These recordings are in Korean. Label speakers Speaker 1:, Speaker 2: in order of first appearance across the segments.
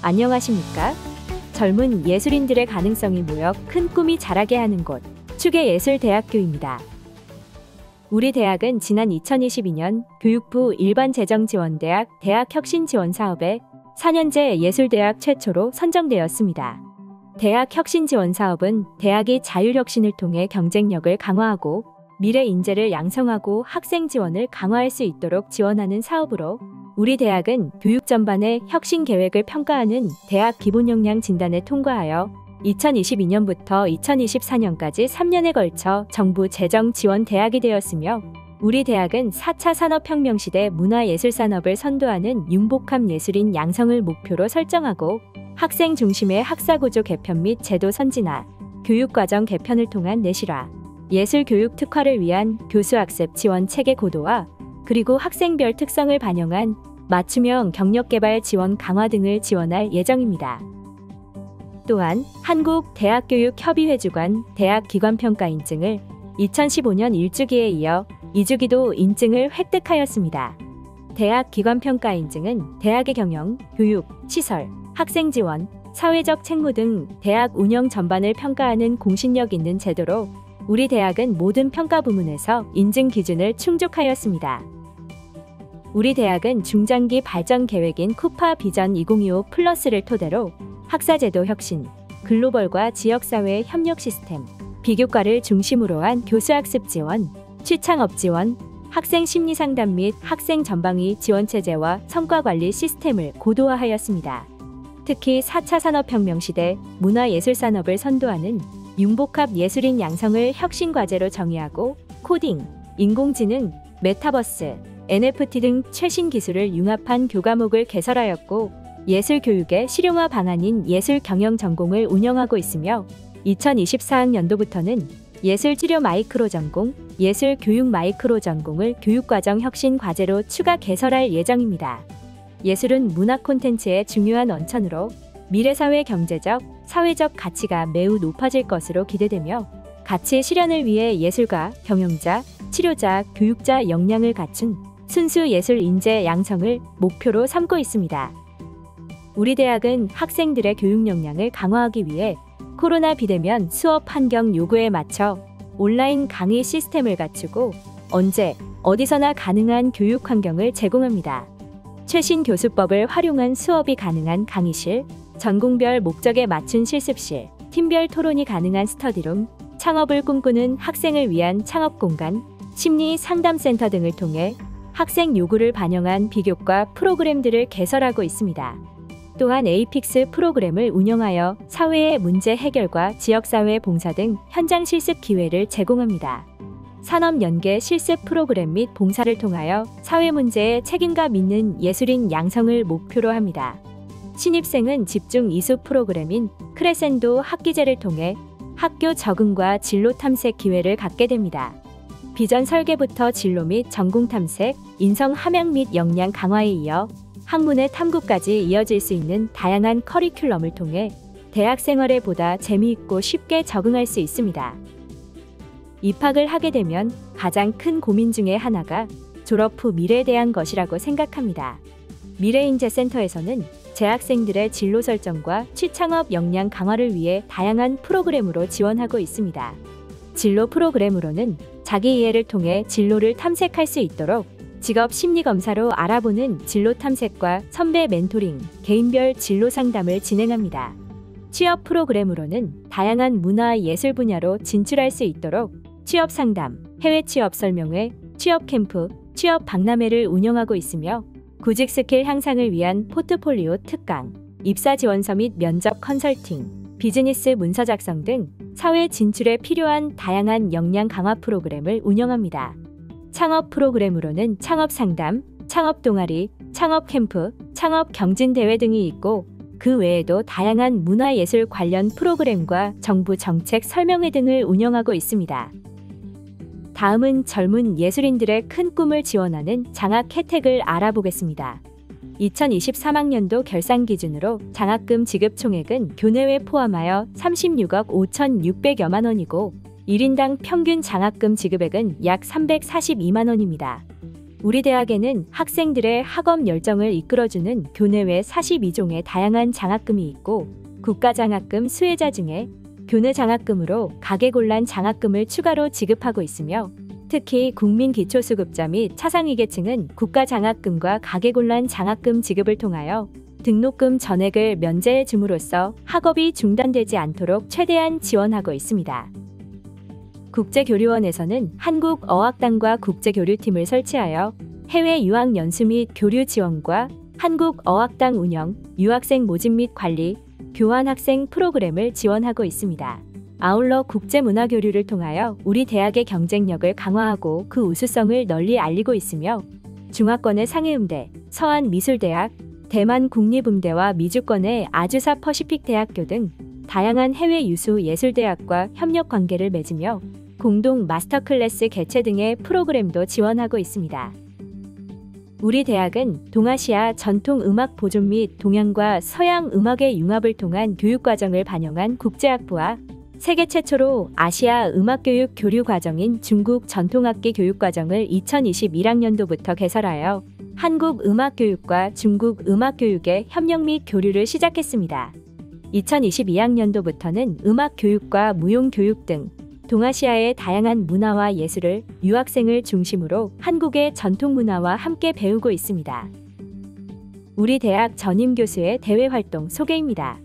Speaker 1: 안녕하십니까? 젊은 예술인들의 가능성이 모여 큰 꿈이 자라게 하는 곳, 추계예술대학교입니다. 우리 대학은 지난 2022년 교육부 일반재정지원대학 대학혁신지원사업에 4년제 예술대학 최초로 선정되었습니다. 대학혁신지원사업은 대학이 자율혁신을 통해 경쟁력을 강화하고 미래 인재를 양성하고 학생 지원을 강화할 수 있도록 지원하는 사업으로 우리 대학은 교육 전반의 혁신 계획을 평가하는 대학 기본역량 진단을 통과하여 2022년부터 2024년까지 3년에 걸쳐 정부 재정 지원 대학이 되었으며 우리 대학은 4차 산업혁명 시대 문화예술산업을 선도하는 융복합 예술인 양성을 목표로 설정하고 학생 중심의 학사구조 개편 및 제도 선진화, 교육과정 개편을 통한 내실화, 예술교육 특화를 위한 교수학습 지원 체계 고도화, 그리고 학생별 특성을 반영한 맞춤형 경력개발 지원 강화 등을 지원할 예정입니다. 또한 한국대학교육협의회 주관 대학기관평가 인증을 2015년 1주기에 이어 2주기도 인증을 획득하였습니다. 대학기관평가 인증은 대학의 경영, 교육, 시설, 학생 지원, 사회적 책무 등 대학 운영 전반을 평가하는 공신력 있는 제도로 우리 대학은 모든 평가 부문에서 인증 기준을 충족하였습니다. 우리 대학은 중장기 발전 계획인 쿠파 비전 2025 플러스를 토대로 학사제도 혁신, 글로벌과 지역사회 협력 시스템, 비교과를 중심으로 한 교수학습 지원, 취창업 지원, 학생 심리상담 및 학생 전방위 지원체제와 성과관리 시스템을 고도화하였습니다. 특히 4차 산업혁명 시대 문화예술산업을 선도하는 융복합 예술인 양성을 혁신과제로 정의하고 코딩, 인공지능, 메타버스, NFT 등 최신 기술을 융합한 교과목을 개설하였고 예술교육의 실용화 방안인 예술경영 전공을 운영하고 있으며 2024학년도부터는 예술치료 마이크로 전공, 예술교육 마이크로 전공을 교육과정 혁신 과제로 추가 개설할 예정입니다. 예술은 문화 콘텐츠의 중요한 원천으로 미래사회 경제적, 사회적 가치가 매우 높아질 것으로 기대되며 가치 실현을 위해 예술가, 경영자, 치료자, 교육자 역량을 갖춘 순수 예술 인재 양성을 목표로 삼고 있습니다. 우리 대학은 학생들의 교육 역량을 강화하기 위해 코로나 비대면 수업 환경 요구에 맞춰 온라인 강의 시스템을 갖추고 언제, 어디서나 가능한 교육 환경을 제공합니다. 최신 교수법을 활용한 수업이 가능한 강의실, 전공별 목적에 맞춘 실습실, 팀별 토론이 가능한 스터디룸, 창업을 꿈꾸는 학생을 위한 창업 공간, 심리 상담센터 등을 통해 학생 요구를 반영한 비교과 프로그램들을 개설하고 있습니다. 또한 에이픽스 프로그램을 운영하여 사회의 문제 해결과 지역사회 봉사 등 현장 실습 기회를 제공합니다. 산업 연계 실습 프로그램 및 봉사를 통하여 사회 문제에 책임감 있는 예술인 양성을 목표로 합니다. 신입생은 집중 이수 프로그램인 크레센도 학기제를 통해 학교 적응과 진로 탐색 기회를 갖게 됩니다. 비전 설계부터 진로 및 전공 탐색, 인성 함양 및 역량 강화에 이어 학문의 탐구까지 이어질 수 있는 다양한 커리큘럼을 통해 대학 생활에 보다 재미있고 쉽게 적응할 수 있습니다. 입학을 하게 되면 가장 큰 고민 중에 하나가 졸업 후 미래에 대한 것이라고 생각합니다. 미래인재센터에서는 재학생들의 진로 설정과 취창업 역량 강화를 위해 다양한 프로그램으로 지원하고 있습니다. 진로 프로그램으로는 자기 이해를 통해 진로를 탐색할 수 있도록 직업 심리검사로 알아보는 진로 탐색과 선배 멘토링, 개인별 진로 상담을 진행합니다. 취업 프로그램으로는 다양한 문화 예술 분야로 진출할 수 있도록 취업 상담, 해외 취업 설명회, 취업 캠프, 취업 박람회를 운영하고 있으며 구직 스킬 향상을 위한 포트폴리오 특강, 입사 지원서 및 면접 컨설팅, 비즈니스 문서 작성 등 사회 진출에 필요한 다양한 역량 강화 프로그램을 운영합니다. 창업 프로그램으로는 창업 상담, 창업 동아리, 창업 캠프, 창업 경진 대회 등이 있고 그 외에도 다양한 문화예술 관련 프로그램과 정부 정책 설명회 등을 운영하고 있습니다. 다음은 젊은 예술인들의 큰 꿈을 지원하는 장학 혜택을 알아보겠습니다. 2023학년도 결산 기준으로 장학금 지급 총액은 교내외 포함하여 36억 5,600여만 원이고 1인당 평균 장학금 지급액은 약 342만 원입니다. 우리 대학에는 학생들의 학업 열정을 이끌어주는 교내외 42종의 다양한 장학금이 있고 국가장학금 수혜자 중에 교내장학금으로 가계곤란 장학금을 추가로 지급하고 있으며 특히 국민기초수급자 및 차상위계층은 국가장학금과 가계곤란 장학금 지급을 통하여 등록금 전액을 면제해 줌으로써 학업이 중단되지 않도록 최대한 지원하고 있습니다. 국제교류원에서는 한국어학당과 국제교류팀을 설치하여 해외 유학 연수 및 교류 지원과 한국어학당 운영, 유학생 모집 및 관리, 교환학생 프로그램을 지원하고 있습니다. 아울러 국제문화교류를 통하여 우리 대학의 경쟁력을 강화하고 그 우수성을 널리 알리고 있으며 중화권의 상해음대, 서한미술대학, 대만 국립음대와 미주권의 아주사 퍼시픽대학교 등 다양한 해외 유수 예술대학과 협력 관계를 맺으며 공동 마스터클래스 개최 등의 프로그램도 지원하고 있습니다. 우리 대학은 동아시아 전통 음악 보존 및 동양과 서양 음악의 융합을 통한 교육과정을 반영한 국제학부와 세계 최초로 아시아 음악교육 교류 과정인 중국 전통악기 교육과정을 2021학년도부터 개설하여 한국 음악교육과 중국 음악교육의 협력 및 교류를 시작했습니다. 2022학년도부터는 음악교육과 무용교육 등 동아시아의 다양한 문화와 예술을 유학생을 중심으로 한국의 전통문화와 함께 배우고 있습니다. 우리 대학 전임 교수의 대외활동 소개입니다.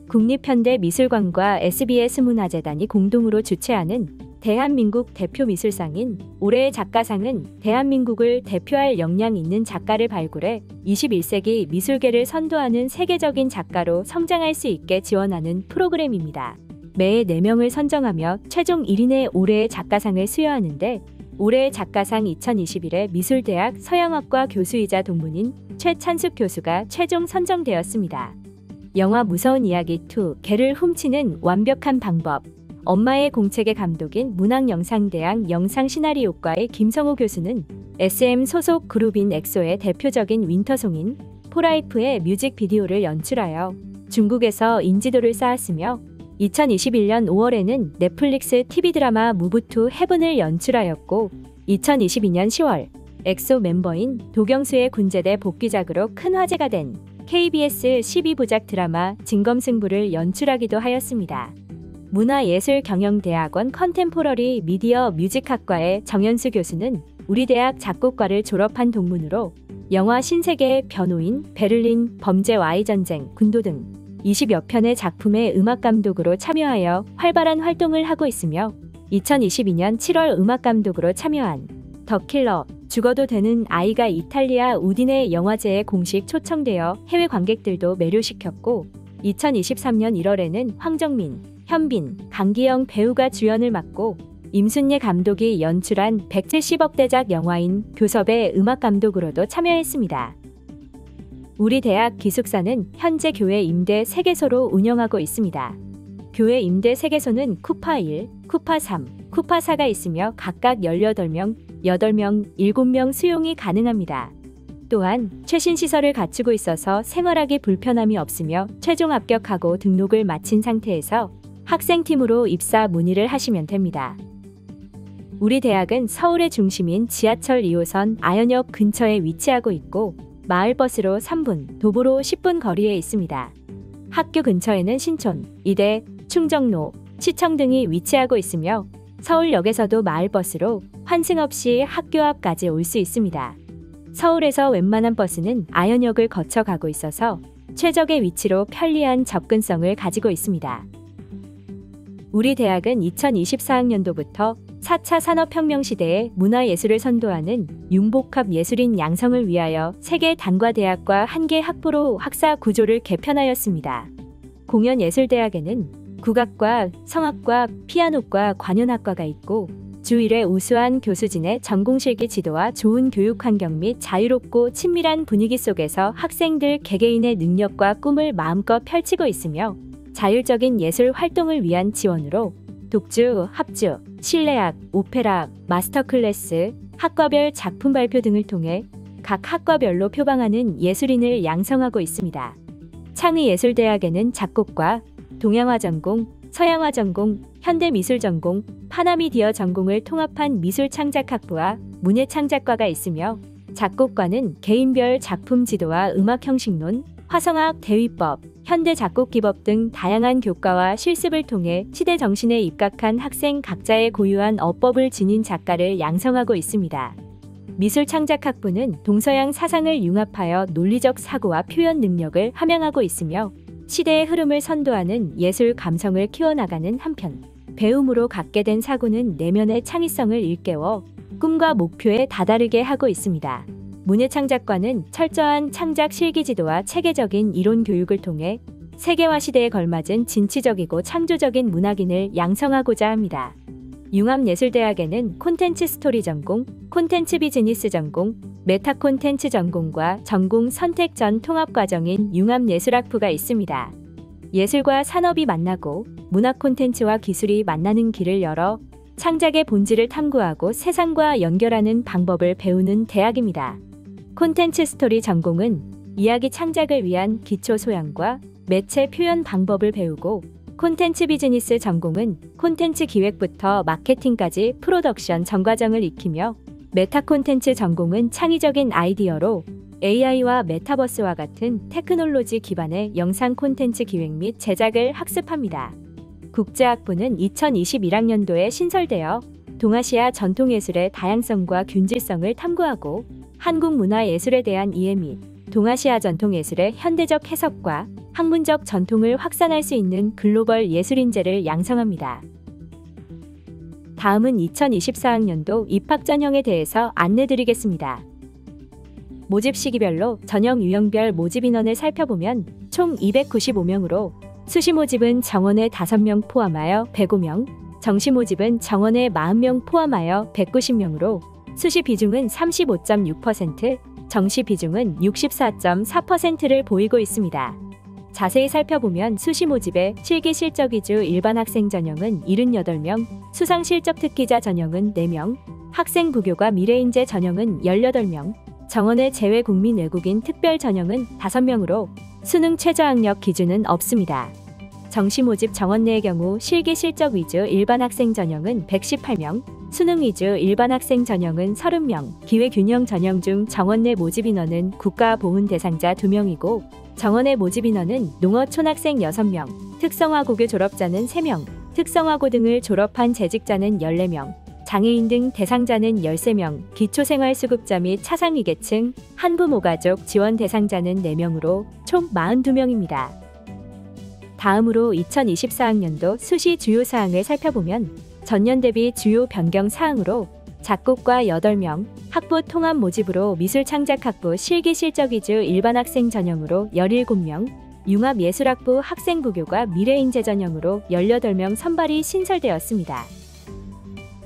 Speaker 1: 국립현대미술관과 SBS문화재단이 공동으로 주최하는 대한민국 대표미술상인 올해의 작가상은 대한민국을 대표할 역량 있는 작가를 발굴해 21세기 미술계를 선도하는 세계적인 작가로 성장할 수 있게 지원하는 프로그램입니다. 매해 4명을 선정하며 최종 1인의 올해의 작가상을 수여하는데 올해의 작가상 2021에 미술대학 서양학과 교수이자 동문인 최찬숙 교수가 최종 선정되었습니다. 영화 무서운 이야기 2 개를 훔치는 완벽한 방법, 엄마의 공책의 감독인 문학영상대학 영상시나리오과의 김성호 교수는 SM 소속 그룹인 엑소의 대표적인 윈터송인 포라이프의 뮤직비디오를 연출하여 중국에서 인지도를 쌓았으며 2021년 5월에는 넷플릭스 TV 드라마 무브 투 헤븐을 연출하였고 2022년 10월 엑소 멤버인 도경수의 군제대 복귀작으로 큰 화제가 된 KBS 12부작 드라마 진검승부를 연출하기도 하였습니다. 문화예술경영대학원 컨템포러리 미디어 뮤직학과의 정현수 교수는 우리 대학 작곡과를 졸업한 동문으로 영화 신세계의 변호인, 베를린, 범죄 Y전쟁, 군도 등 20여 편의 작품의 음악감독으로 참여하여 활발한 활동을 하고 있으며 2022년 7월 음악감독으로 참여한 더 킬러, 죽어도 되는 아이가 이탈리아 우디네 영화제에 공식 초청되어 해외 관객들도 매료시켰고 2023년 1월에는 황정민, 현빈, 강기영 배우가 주연을 맡고 임순례 감독이 연출한 170억대작 영화인 교섭의 음악감독으로도 참여했습니다. 우리 대학 기숙사는 현재 교회 임대 3개소로 운영하고 있습니다. 교회 임대 3개소는 쿠파 1, 쿠파 3, 쿠파 4가 있으며 각각 18명, 8명, 7명 수용이 가능합니다. 또한 최신 시설을 갖추고 있어서 생활하기 불편함이 없으며 최종 합격하고 등록을 마친 상태에서 학생팀으로 입사 문의를 하시면 됩니다. 우리 대학은 서울의 중심인 지하철 2호선 아현역 근처에 위치하고 있고 마을버스로 3분, 도보로 10분 거리에 있습니다. 학교 근처에는 신촌, 이대, 충정로, 시청 등이 위치하고 있으며 서울역에서도 마을버스로 환승 없이 학교 앞까지 올 수 있습니다. 서울에서 웬만한 버스는 아현역을 거쳐 가고 있어서 최적의 위치로 편리한 접근성을 가지고 있습니다. 우리 대학은 2024학년도부터 4차 산업혁명 시대의 문화예술을 선도하는 융복합 예술인 양성을 위하여 3개 단과 대학과 1개 학부로 학사 구조를 개편하였습니다. 공연예술대학에는 국악과, 성악과, 피아노과, 관현악과가 있고 주 1회 우수한 교수진의 전공실기 지도와 좋은 교육 환경 및 자유롭고 친밀한 분위기 속에서 학생들 개개인의 능력과 꿈을 마음껏 펼치고 있으며 자율적인 예술 활동을 위한 지원으로 독주, 합주, 실내악, 오페라, 마스터클래스, 학과별 작품 발표 등을 통해 각 학과별로 표방하는 예술인을 양성하고 있습니다. 창의예술대학에는 작곡과, 동양화 전공, 서양화 전공, 현대미술 전공, 파나미디어 전공을 통합한 미술창작학부와 문예창작과가 있으며 작곡과는 개인별 작품 지도와 음악 형식론, 화성학 대위법, 현대 작곡기법 등 다양한 교과와 실습을 통해 시대 정신에 입각한 학생 각자의 고유한 어법을 지닌 작가를 양성하고 있습니다. 미술창작학부는 동서양 사상을 융합하여 논리적 사고와 표현 능력을 함양하고 있으며 시대의 흐름을 선도하는 예술 감성을 키워나가는 한편 배움으로 갖게 된 사고는 내면의 창의성을 일깨워 꿈과 목표에 다다르게 하고 있습니다. 문예창작과는 철저한 창작 실기지도와 체계적인 이론 교육을 통해 세계화 시대에 걸맞은 진취적이고 창조적인 문학인을 양성하고자 합니다. 융합예술대학에는 콘텐츠 스토리 전공, 콘텐츠 비즈니스 전공, 메타 콘텐츠 전공과 전공 선택 전 통합과정인 융합예술학부가 있습니다. 예술과 산업이 만나고 문학 콘텐츠와 기술이 만나는 길을 열어 창작의 본질을 탐구하고 세상과 연결하는 방법을 배우는 대학입니다. 콘텐츠 스토리 전공은 이야기 창작을 위한 기초 소양과 매체 표현 방법을 배우고 콘텐츠 비즈니스 전공은 콘텐츠 기획부터 마케팅까지 프로덕션 전 과정을 익히며 메타 콘텐츠 전공은 창의적인 아이디어로 AI와 메타버스와 같은 테크놀로지 기반의 영상 콘텐츠 기획 및 제작을 학습합니다. 국제학부는 2021학년도에 신설되어 동아시아 전통예술의 다양성과 균질성을 탐구하고 한국 문화예술에 대한 이해 및 동아시아 전통예술의 현대적 해석과 학문적 전통을 확산할 수 있는 글로벌 예술인재를 양성합니다. 다음은 2024학년도 입학 전형에 대해서 안내드리겠습니다. 모집 시기별로 전형 유형별 모집 인원을 살펴보면 총 295명으로 수시 모집은 정원에 5명 포함하여 105명, 정시 모집은 정원에 40명 포함하여 190명으로 수시 비중은 35.6%, 정시 비중은 64.4%를 보이고 있습니다. 자세히 살펴보면 수시 모집의 실기 실적 위주 일반 학생 전형은 78명, 수상 실적 특기자 전형은 4명, 학생 부교과 미래인재 전형은 18명, 정원의 제외 국민 외국인 특별 전형은 5명으로 수능 최저학력 기준은 없습니다. 정시 모집 정원 내의 경우 실기 실적 위주 일반 학생 전형은 118명, 수능 위주 일반 학생 전형은 30명, 기회균형 전형 중 정원 내 모집 인원은 국가 보훈 대상자 2명이고 정원의 모집 인원은 농어촌학생 6명, 특성화고교 졸업자는 3명, 특성화고등을 졸업한 재직자는 14명, 장애인 등 대상자는 13명, 기초생활수급자 및 차상위계층, 한부모가족 지원 대상자는 4명으로 총 42명입니다. 다음으로 2024학년도 수시 주요 사항을 살펴보면 전년 대비 주요 변경 사항으로 작곡과 8명, 학부 통합 모집으로 미술창작학부 실기 실적 위주 일반 학생 전형으로 17명, 융합예술학부 학생부교과 미래인재 전형으로 18명 선발이 신설되었습니다.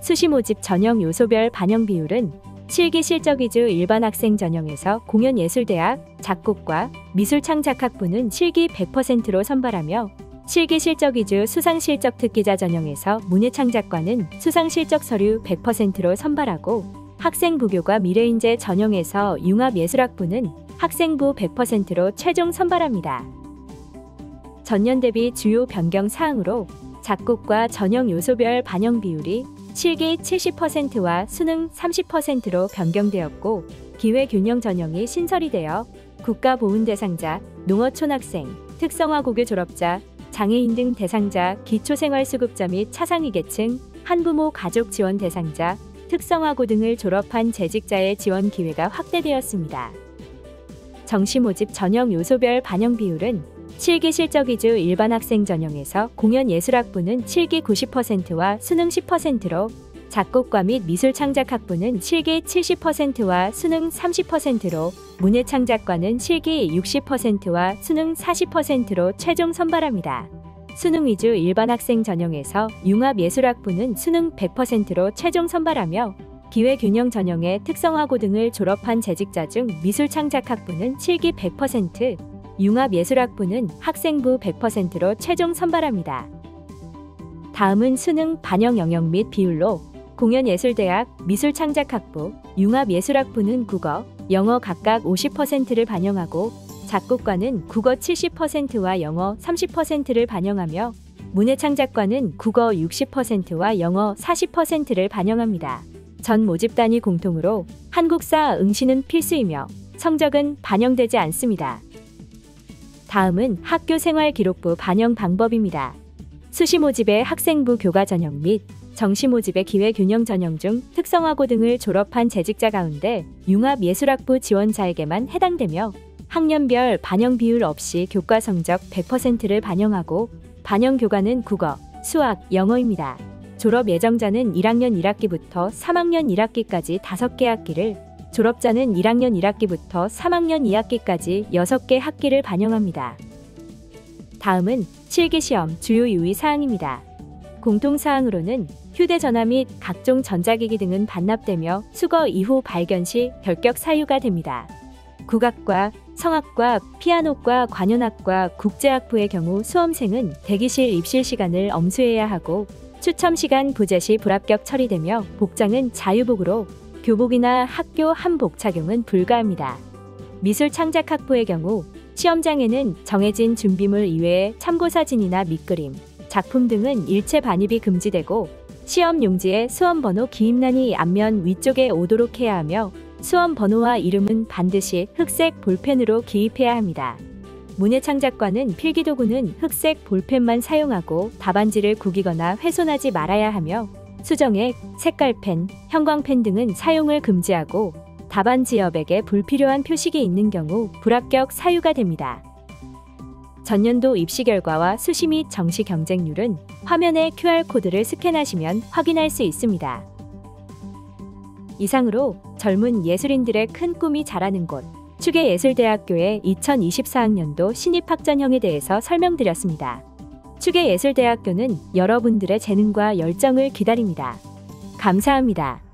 Speaker 1: 수시 모집 전형 요소별 반영 비율은 실기 실적 위주 일반 학생 전형에서 공연예술대학, 작곡과 미술창작학부는 실기 100%로 선발하며 실기 실적 위주 수상 실적 특기자 전형에서 문예창작과는 수상 실적 서류 100%로 선발하고 학생부교과 미래인재 전형에서 융합예술학부는 학생부 100%로 최종 선발합니다. 전년 대비 주요 변경 사항으로 작곡과 전형 요소별 반영 비율이 실기 70%와 수능 30%로 변경되었고 기회균형 전형이 신설이 되어 국가보훈 대상자, 농어촌학생, 특성화고교 졸업자, 장애인 등 대상자, 기초생활수급자 및 차상위계층, 한부모 가족 지원 대상자, 특성화고 등을 졸업한 재직자의 지원 기회가 확대되었습니다. 정시 모집 전형 요소별 반영 비율은 실기 실적 위주 일반 학생 전형에서 공연예술학부는 실기 90%와 수능 10%로 작곡과 및 미술창작학부는 실기 70%와 수능 30%로 문예창작과는 실기 60%와 수능 40%로 최종 선발합니다. 수능 위주 일반 학생 전형에서 융합예술학부는 수능 100%로 최종 선발하며 기회균형 전형의 특성화고 등을 졸업한 재직자 중 미술창작학부는 실기 100%, 융합예술학부는 학생부 100%로 최종 선발합니다. 다음은 수능 반영 영역 및 비율로 공연예술대학, 미술창작학부, 융합예술학부는 국어, 영어 각각 50%를 반영하고 작곡과는 국어 70%와 영어 30%를 반영하며 문예창작과는 국어 60%와 영어 40%를 반영합니다. 전 모집단이 공통으로 한국사 응시는 필수이며 성적은 반영되지 않습니다. 다음은 학교 생활기록부 반영 방법입니다. 수시 모집의 학생부 교과 전형 및 정시 모집의 기회균형 전형 중 특성화고 등을 졸업한 재직자 가운데 융합예술학부 지원자에게만 해당되며 학년별 반영 비율 없이 교과 성적 100%를 반영하고 반영 교과는 국어, 수학, 영어입니다. 졸업 예정자는 1학년 1학기부터 3학년 1학기까지 5개 학기를, 졸업자는 1학년 1학기부터 3학년 2학기까지 6개 학기를 반영합니다. 다음은 실기시험 주요 유의 사항입니다. 공통사항으로는 휴대전화 및 각종 전자기기 등은 반납되며 수거 이후 발견 시 결격 사유가 됩니다. 국악과, 성악과, 피아노과, 관현악과, 국제학부의 경우 수험생은 대기실 입실 시간을 엄수해야 하고 추첨 시간 부재 시 불합격 처리되며 복장은 자유복으로 교복이나 학교 한복 착용은 불가합니다. 미술창작학부의 경우 시험장에는 정해진 준비물 이외에 참고사진이나 밑그림, 작품 등은 일체 반입이 금지되고 시험 용지에 수험번호 기입란이 앞면 위쪽에 오도록 해야 하며 수험번호와 이름은 반드시 흑색 볼펜으로 기입해야 합니다. 문예창작과는 필기도구는 흑색 볼펜만 사용하고 답안지를 구기거나 훼손하지 말아야 하며 수정액, 색깔펜, 형광펜 등은 사용을 금지하고 답안지 옆액에 불필요한 표식이 있는 경우 불합격 사유가 됩니다. 전년도 입시 결과와 수시 및 정시 경쟁률은 화면의 QR코드를 스캔하시면 확인할 수 있습니다. 이상으로 젊은 예술인들의 큰 꿈이 자라는 곳 추계예술대학교의 2024학년도 신입학전형에 대해서 설명드렸습니다. 추계예술대학교는 여러분들의 재능과 열정을 기다립니다. 감사합니다.